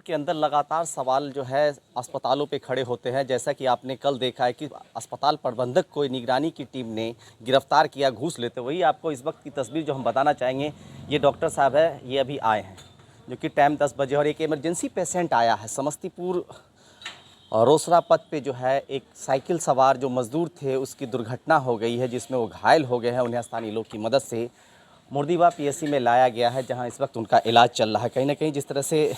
के अंदर लगातार सवाल जो है अस्पतालों पे खड़े होते हैं। जैसा कि आपने कल देखा है कि अस्पताल प्रबंधक को निगरानी की टीम ने गिरफ्तार किया घूस लेते। वही आपको इस वक्त की तस्वीर जो हम बताना चाहेंगे, ये डॉक्टर साहब है, ये अभी आए हैं, जो कि टाइम 10 बजे, और एक इमरजेंसी पेशेंट आया है समस्तीपुर रोसड़ा पथ पे। जो है एक साइकिल सवार जो मजदूर थे, उसकी दुर्घटना हो गई है, जिसमें वो घायल हो गए हैं। उन्हें स्थानीय लोग की मदद से मुर्दीबा पीएससी में लाया गया है, जहां इस वक्त उनका इलाज चल रहा है। कहीं ना कहीं जिस तरह से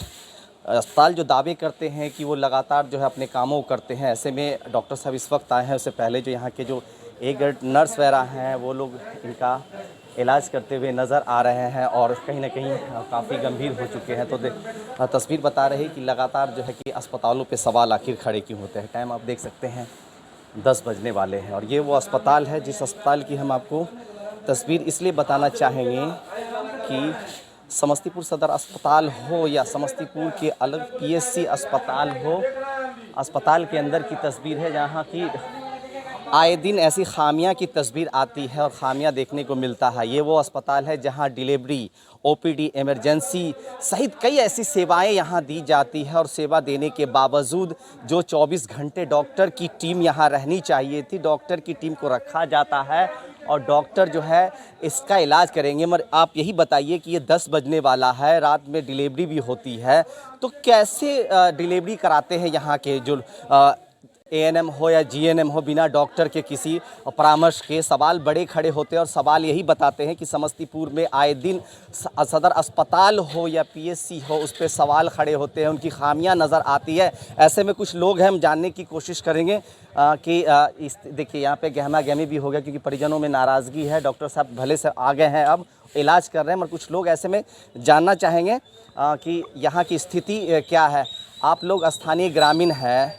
अस्पताल जो दावे करते हैं कि वो लगातार जो है अपने कामों को करते हैं, ऐसे में डॉक्टर साहब इस वक्त आए हैं। उससे पहले जो यहाँ के जो एक नर्स वगैरह हैं, वो लोग इनका इलाज करते हुए नज़र आ रहे हैं और कहीं ना कहीं काफ़ी गंभीर हो चुके हैं। तो तस्वीर बता रही कि लगातार जो है कि अस्पतालों पे सवाल आखिर खड़े क्यों होते हैं। टाइम आप देख सकते हैं 10 बजने वाले हैं, और ये वो अस्पताल है जिस अस्पताल की हम आपको तस्वीर इसलिए बताना चाहेंगे कि समस्तीपुर सदर अस्पताल हो या समस्तीपुर के अलग पीएससी अस्पताल हो, अस्पताल के अंदर की तस्वीर है, जहाँ की आए दिन ऐसी खामियां की तस्वीर आती है और खामियां देखने को मिलता है। ये वो अस्पताल है जहां डिलीवरी, ओपीडी, इमरजेंसी सहित कई ऐसी सेवाएं यहां दी जाती है, और सेवा देने के बावजूद जो 24 घंटे डॉक्टर की टीम यहां रहनी चाहिए थी, डॉक्टर की टीम को रखा जाता है और डॉक्टर जो है इसका इलाज करेंगे। मगर आप यही बताइए कि ये 10 बजने वाला है, रात में डिलीवरी भी होती है, तो कैसे डिलीवरी कराते हैं यहाँ के जो एएनएम हो या जीएनएम हो, बिना डॉक्टर के किसी परामर्श के? सवाल बड़े खड़े होते हैं, और सवाल यही बताते हैं कि समस्तीपुर में आए दिन सदर अस्पताल हो या पीएससी हो, उस पर सवाल खड़े होते हैं, उनकी खामियां नज़र आती है। ऐसे में कुछ लोग हैं, हम जानने की कोशिश करेंगे कि इस देखिए यहाँ पे गहमा गहमी भी हो गया, क्योंकि परिजनों में नाराज़गी है। डॉक्टर साहब भले से आ गए हैं, अब इलाज कर रहे हैं, मगर कुछ लोग ऐसे में जानना चाहेंगे कि यहाँ की स्थिति क्या है। आप लोग स्थानीय ग्रामीण हैं,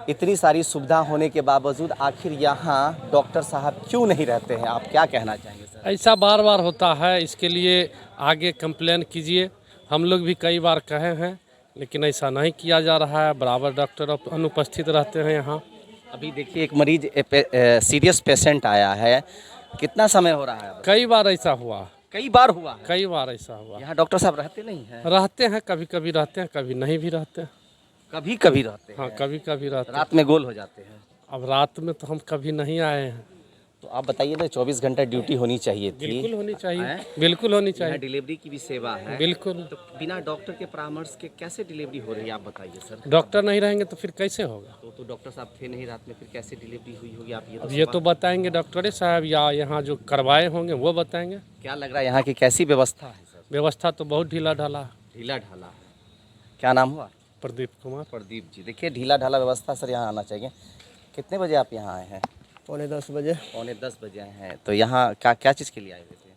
इतनी सारी सुविधा होने के बावजूद आखिर यहाँ डॉक्टर साहब क्यों नहीं रहते हैं? आप क्या कहना चाहेंगे सर? ऐसा बार बार होता है, इसके लिए आगे कंप्लेन कीजिए। हम लोग भी कई बार कहे हैं, लेकिन ऐसा नहीं किया जा रहा है। बराबर डॉक्टर अनुपस्थित रहते हैं यहाँ। अभी देखिए एक मरीज सीरियस पेशेंट आया है, कितना समय हो रहा है? कई बार ऐसा हुआ, कई बार हुआ है? कई बार ऐसा हुआ। यहाँ डॉक्टर साहब रहते नहीं हैं? रहते हैं, कभी कभी रहते हैं, कभी नहीं भी रहते हैं। कभी कभी रहते हैं? हाँ, कभी कभी रहते हैं। रात में गोल हो जाते हैं? अब रात में तो हम कभी नहीं आए हैं। तो आप बताइए ना, 24 घंटे ड्यूटी होनी चाहिए थी। बिल्कुल होनी चाहिए, बिल्कुल होनी चाहिए। डिलीवरी की भी सेवा है, बिल्कुल। तो बिना डॉक्टर के परामर्श के कैसे डिलीवरी हो रही है, आप बताइए सर। डॉक्टर नहीं रहेंगे तो फिर कैसे होगा? तो डॉक्टर साहब थे नहीं रात में, फिर कैसे डिलीवरी हुई होगी? आप अब ये तो बताएंगे डॉक्टर साहब, या यहाँ जो करवाए होंगे वो बताएंगे। क्या लग रहा है यहाँ की कैसी व्यवस्था है सर? व्यवस्था तो बहुत ढीला ढाला है। ढीला ढाला है। क्या नाम हुआ? प्रदीप कुमार। प्रदीप जी, देखिए ढीला ढाला व्यवस्था सर, यहाँ आना चाहिए। कितने बजे आप यहाँ आए हैं? पौने 10 बजे। पौने 10 बजे आए हैं, तो यहाँ क्या क्या चीज़ के लिए आए हुए थे?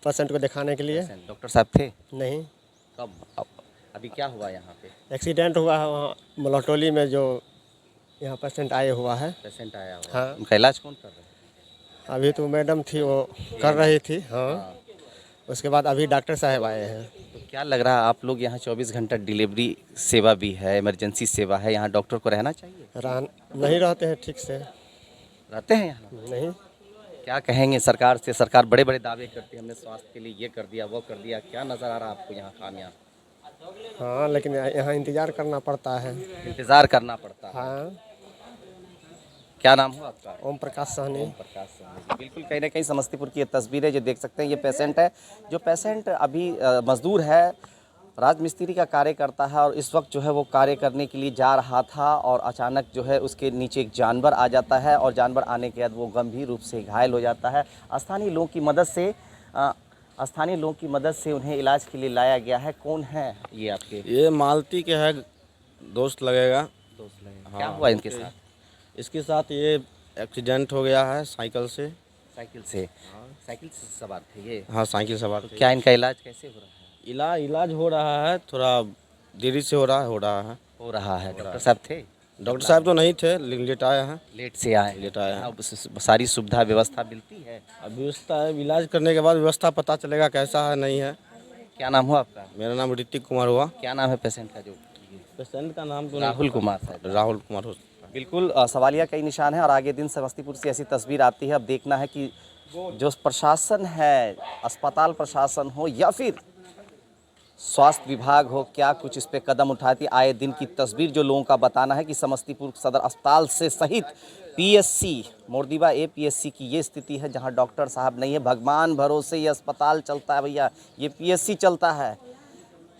पेशेंट को दिखाने के लिए। डॉक्टर साहब थे? नहीं। कब? अभी क्या हुआ यहाँ पे? एक्सीडेंट हुआ है वहाँ मलहटोली में, जो यहाँ पेशेंट आए हुआ है। पेशेंट आया हुआ? हाँ। उनका इलाज कौन कर रहे हैं? अभी तो मैडम थी, वो कर रही थी। हाँ। उसके बाद अभी डॉक्टर साहब आए हैं। तो क्या लग रहा है, आप लोग यहाँ 24 घंटा डिलीवरी सेवा भी है, इमरजेंसी सेवा है, यहाँ डॉक्टर को रहना चाहिए? नहीं रहते हैं ठीक से। रहते हैं यहाँ नहीं। क्या कहेंगे सरकार से? सरकार बड़े बड़े दावे करती है, हमने स्वास्थ्य के लिए ये कर दिया, वो कर दिया। क्या नज़र आ रहा है आपको यहाँ खामियाँ? हाँ, लेकिन यहाँ इंतज़ार करना पड़ता है। इंतज़ार करना पड़ता है। हाँ। क्या नाम हुआ आपका? ओम प्रकाश सहनी। ओम प्रकाश सहनी। बिल्कुल, कहीं ना कहीं समस्तीपुर की ये तस्वीर है जो देख सकते हैं। ये पेशेंट है, जो पेशेंट अभी मजदूर है, राजमिस्त्री का कार्य करता है, और इस वक्त जो है वो कार्य करने के लिए जा रहा था, और अचानक जो है उसके नीचे एक जानवर आ जाता है, और जानवर आने के बाद वो गंभीर रूप से घायल हो जाता है। स्थानीय लोगों की मदद से उन्हें इलाज के लिए लाया गया है। कौन है ये आपके? ये मालती के है, दोस्त लगेगा। दोस्त लगेगा। हाँ, क्या हुआ इनके साथ? इसके साथ ये एक्सीडेंट हो गया है साइकिल से। साइकिल से? साइकिल से सवार थे ये? हाँ, साइकिल सवार तो थे। क्या इनका इलाज कैसे हो रहा है? इलाज हो रहा है, थोड़ा देरी से हो रहा है। हो रहा है। डॉक्टर साहब थे? डॉक्टर साहब तो नहीं थे, लेकिन लेट आए हैं। लेट से आए? लेट आए हैं। अब सारी सुविधा व्यवस्था मिलती है? अब व्यवस्था है, इलाज करने के बाद व्यवस्था पता चलेगा कैसा है नहीं है। क्या नाम हुआ आपका? मेरा नाम ऋतिक कुमार हुआ। क्या नाम है पेशेंट का? जो पेशेंट का नाम तो राहुल कुमार साहब। राहुल कुमार हो। बिल्कुल, सवालिया कई निशान है, और आगे दिन समस्तीपुर से ऐसी तस्वीर आती है। अब देखना है कि जो प्रशासन है, अस्पताल प्रशासन हो या फिर स्वास्थ्य विभाग हो, क्या कुछ इस पे कदम उठाती? आए दिन की तस्वीर जो लोगों का बताना है कि समस्तीपुर सदर अस्पताल से सहित पीएससी मोरदीवा एपीएससी की ये स्थिति है जहां डॉक्टर साहब नहीं है। भगवान भरोसे ये अस्पताल चलता है भैया, ये पीएससी चलता है।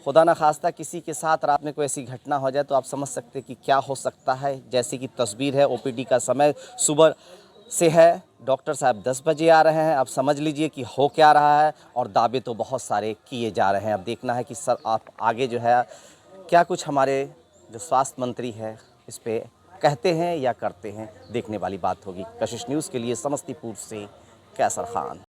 खुदा न खास्ता किसी के साथ रात में कोई ऐसी घटना हो जाए तो आप समझ सकते हैं कि क्या हो सकता है। जैसे कि तस्वीर है, ओपीडी का समय सुबह से है, डॉक्टर साहब 10 बजे आ रहे हैं। आप समझ लीजिए कि हो क्या रहा है, और दावे तो बहुत सारे किए जा रहे हैं। अब देखना है कि सर आप आगे जो है क्या कुछ हमारे जो स्वास्थ्य मंत्री है इस पे कहते हैं या करते हैं, देखने वाली बात होगी। कशिश न्यूज़ के लिए समस्तीपुर से कैसर खान।